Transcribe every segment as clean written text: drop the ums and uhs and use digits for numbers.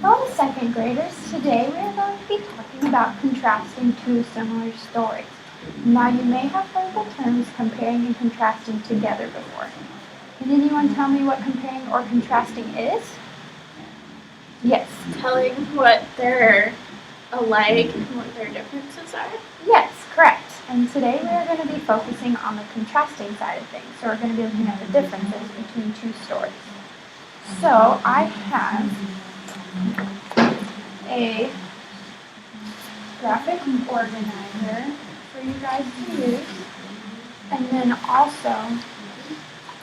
Hello, second graders. Today we are going to be talking about contrasting two similar stories. Now, you may have heard the terms comparing and contrasting together before. Can anyone tell me what comparing or contrasting is? Yes. Telling what they're alike and what their differences are. Yes, correct. And today we are going to be focusing on the contrasting side of things. So we're going to be looking at the differences between two stories. So I have a graphic organizer for you guys to use, and then also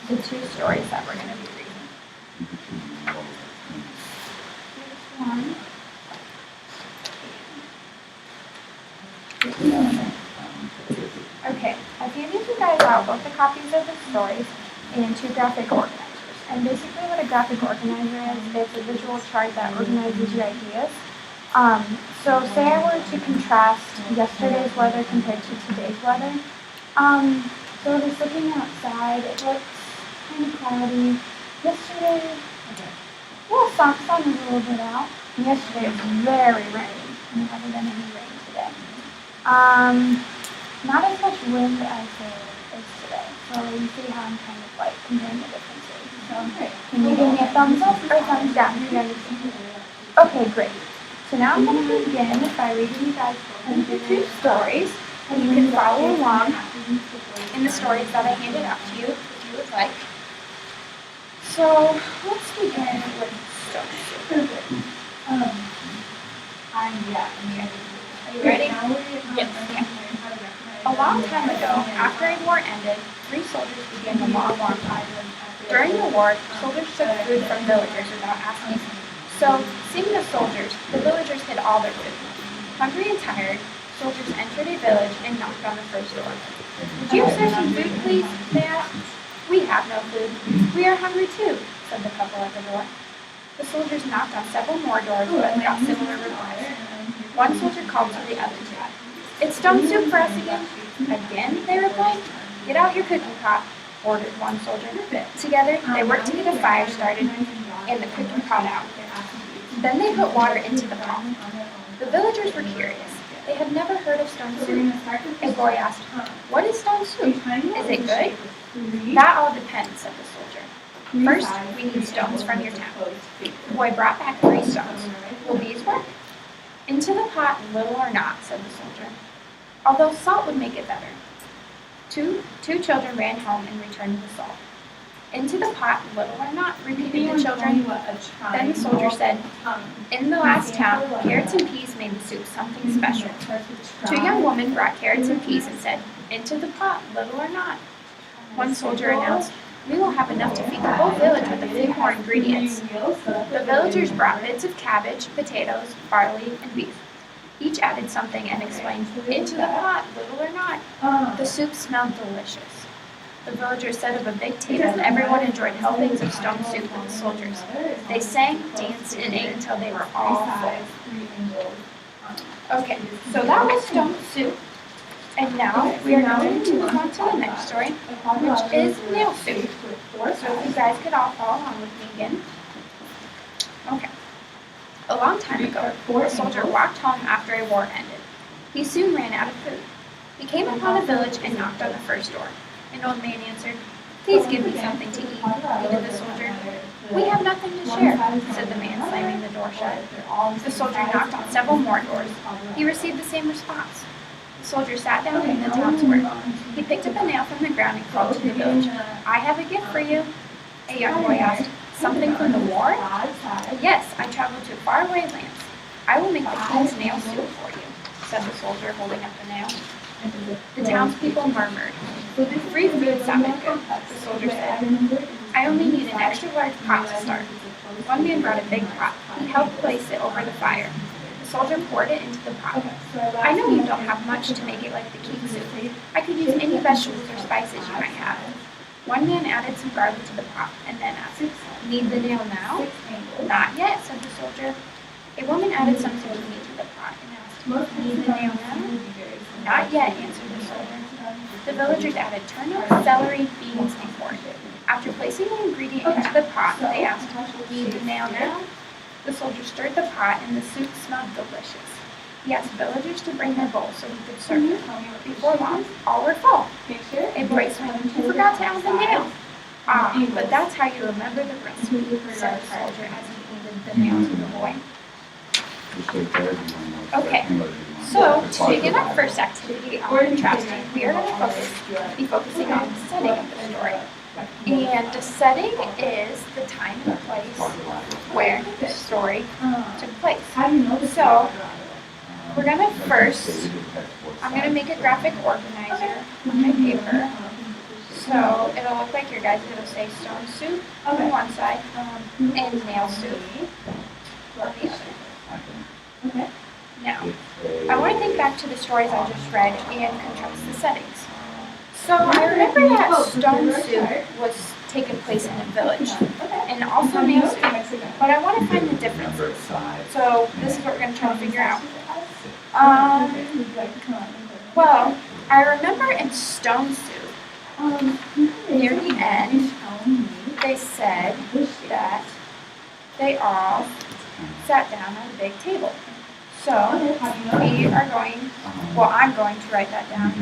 the two stories that we're going to be reading. Here's one. Okay, I've handed you guys out both the copies of the stories and two graphic organizers. And basically what a graphic organizer is, it's a visual chart that organizes your ideas. So say I were to contrast yesterday's weather compared to today's weather. So just looking outside, it looks kind of cloudy. Yesterday, sun was a little bit out. And yesterday it was very rainy. And there hasn't been any rain today. Not as much wind as there is today. So you see how I'm kind of like comparing the differences. So can you give me a thumbs up or a thumbs down if you understand? Okay, great. So now I'm going to begin by reading you guys the two stories, and you can follow along in the stories that I handed out to you if you would like. So let's begin with Stone Soup. Are you ready? Yes. Okay. A long time ago, after a war ended, 3 soldiers began the long fight. During the war, soldiers took food from villagers without asking. So, seeing the soldiers, the villagers hid all their food. Hungry and tired, soldiers entered a village and knocked on the first door. "Would you serve some food, please?" they asked. "We have no food. We are hungry too," said the couple at the door. The soldiers knocked on several more doors but got similar replies. One soldier called to the other two. "It's Stone Soup for us again." "Again?" they replied. "Get out your cooking pot," ordered one soldier. Together, they worked to get a fire started and the cooking pot out. Then they put water into the pot. The villagers were curious. They had never heard of Stone Soup. A boy asked, "What is Stone Soup? Is it good?" "That all depends," said the soldier. "First, we need stones from your town." The boy brought back 3 stones. "Will these work?" "Into the pot, little or not," said the soldier. "Although salt would make it better." Two children ran home and returned with salt. "Into the pot, little or not," repeated the children. Then the soldier said, "In the last town, carrots and peas made the soup something special." 2 young women brought carrots and peas and said, "Into the pot, little or not." One soldier announced, "We will have enough to feed the whole village with a few more ingredients." The villagers brought bits of cabbage, potatoes, barley, and beef. Each added something and explained, "Into the pot, little or not." The soup smelled delicious. The villagers set up a big table and everyone enjoyed helpings of Stone Soup with the soldiers. They sang, danced, and ate until they were all full. Okay, so that was Stone Soup. And now we are going to move on to the next story, which is Nail Soup. So if you guys could all follow along with me again. Okay. A long time ago, a soldier walked home after a war ended. He soon ran out of food. He came upon a village and knocked on the first door. An old man answered, "Please give me something to eat," pleaded the soldier. "We have nothing to share," said the man, slamming the door shut. The soldier knocked on several more doors. He received the same response. The soldier sat down in the town's work. He picked up a nail from the ground and called to the village. "I have a gift for you." A young boy asked, "Something from the war?" "Yes, I traveled to faraway lands. I will make the king's nail soup for you," said the soldier, holding up the nail. The townspeople murmured. "Free food sounded good," the soldier said. "I only need an extra large pot to start." One man brought a big pot. He helped place it over the fire. The soldier poured it into the pot. "I know you don't have much to make it like the king's soup. I could use any vegetables or spices you might have." One man added some garlic to the pot and then asked, "Need the nail now?" "Not yet," said the soldier. A woman added some zucchini to the pot and asked, "Need the nail now?" "Not yet," answered the soldier. The villagers added turnips, celery, beans, and corn. After placing the ingredient into the pot, they asked, "Need the nail now?" The soldier stirred the pot, and the soup smelled delicious. He asked villagers to bring their bowls so he could serve them. Before long, all were full. A voice went, "You forgot to add the nails." "Ah, but that's how you remember the recipe," said the soldier as he handed the nail to the boy. Okay, so to begin our first activity on contrasting, we are going to be focusing on the setting of the story. And the setting is the time and place where the story took place. So we're gonna first, I'm gonna make a graphic organizer on my paper. So it'll look like your guys', it'll say stone soup on one side and nail soup on the other. Okay. Now, I want to think back to the stories I just read and contrast the settings. So I remember that stone soup was taking place in a village, and also nail soup, but I want to find the differences. So this is what we're going to try to figure out. Well, I remember in stone soup, near the end, they said that they all sat down at a big table. So we are going, well, I'm going to write that down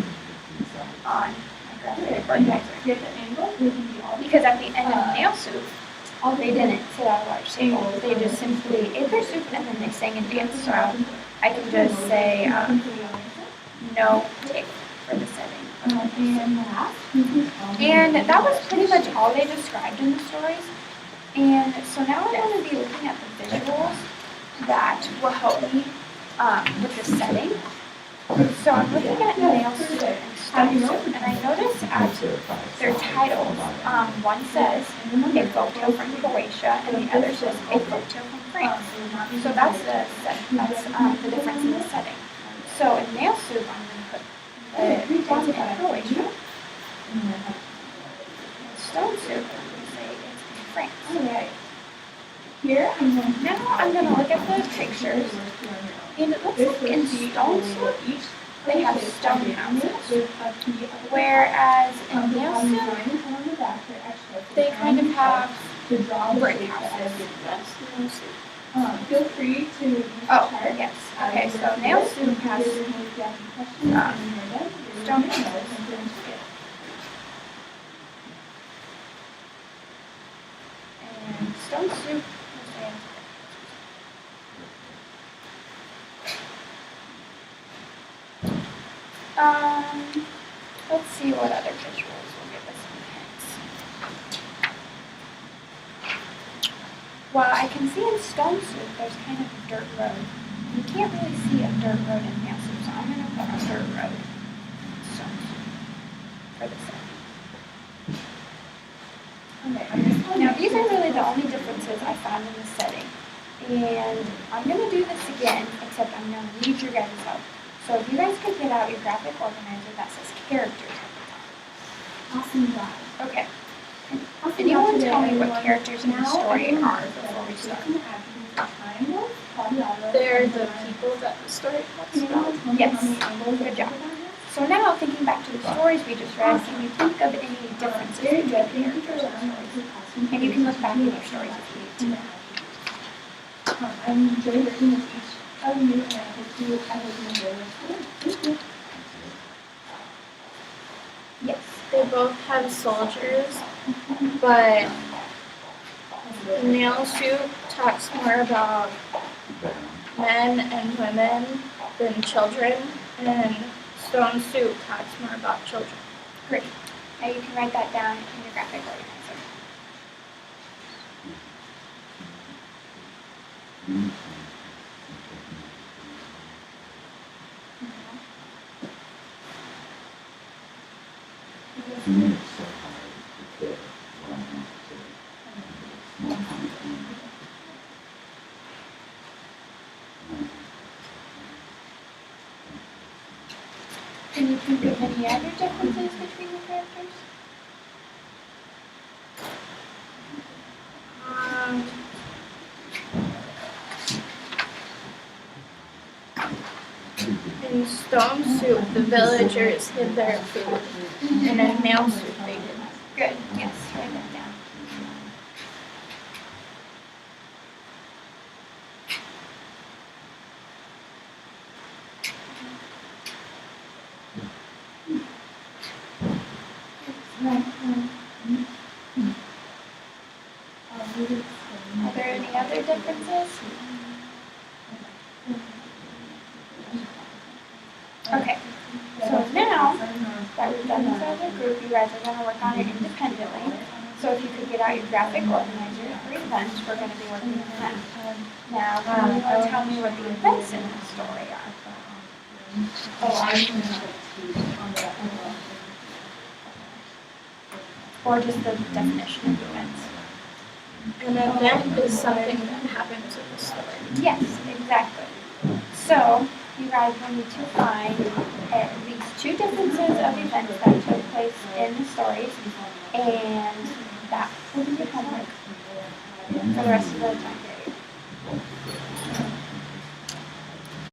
on my graphic organizer. Because at the end of nail soup, they didn't sit at a large table. They just simply ate their soup and then they sang and danced. So I can just say no table for the setting. And that was pretty much all they described in the stories. And so now we're going to be looking at the visuals that will help me with the setting. So I'm looking at nail soup and stone soup, and I noticed at their titles, one says a folktale from Croatia, and the other says a folktale from France. So that's the difference in the setting. So in nail soup, I'm going to put it's in Croatia. Stone soup, I'm going to say it's in France. Okay. Here, Now I'm going to look at the pictures, and it looks like in stone soup, they have stone houses, whereas in nail soup, they kind of have brick houses. feel free to. Oh, yes. Okay, so nail soup has stone houses. And stone soup, let's see what other visuals will give us some hints. Well, I can see in stone soup there's kind of a dirt road. You can't really see a dirt road in nail soup, so I'm going to put a dirt road in stone soup for the setting. Okay. Now these are really the only differences I found in the setting. And I'm going to do this again, except I'm going to need your guys' help. So if you guys could get out your graphic organizer that says characters at the top. Awesome job. Okay. Can anyone tell me what characters in the story are before we start? They're the people that the story talks about. Yes. Good job. So now, thinking back to the stories we just read, can you think of any differences between the characters and stories? And you can look back in your stories if you need to. I enjoy working with each of you, and I hope you enjoy this. Thank you. Yes. They both have soldiers, but nail soup talks more about men and women than children, and stone soup talks more about children. Great. Now you can write that down in your graphic organizer. Can you think of any other differences between the characters? In stone soup, the villagers hid their food, and in nail soup, they didn't. Good. Yes, write that down. any other differences? Okay, so now that we've done this as a group, you guys are going to work on it independently. So if you could get out your graphic organizer for events, we're going to be working on that. Now, can you tell me what the events in the story are? Or just the definition of events? An event is something that happens in the story. Yes, exactly. So, you guys will need to find at least 2 differences of events that took place in the stories, and that will be your homework for the rest of the time.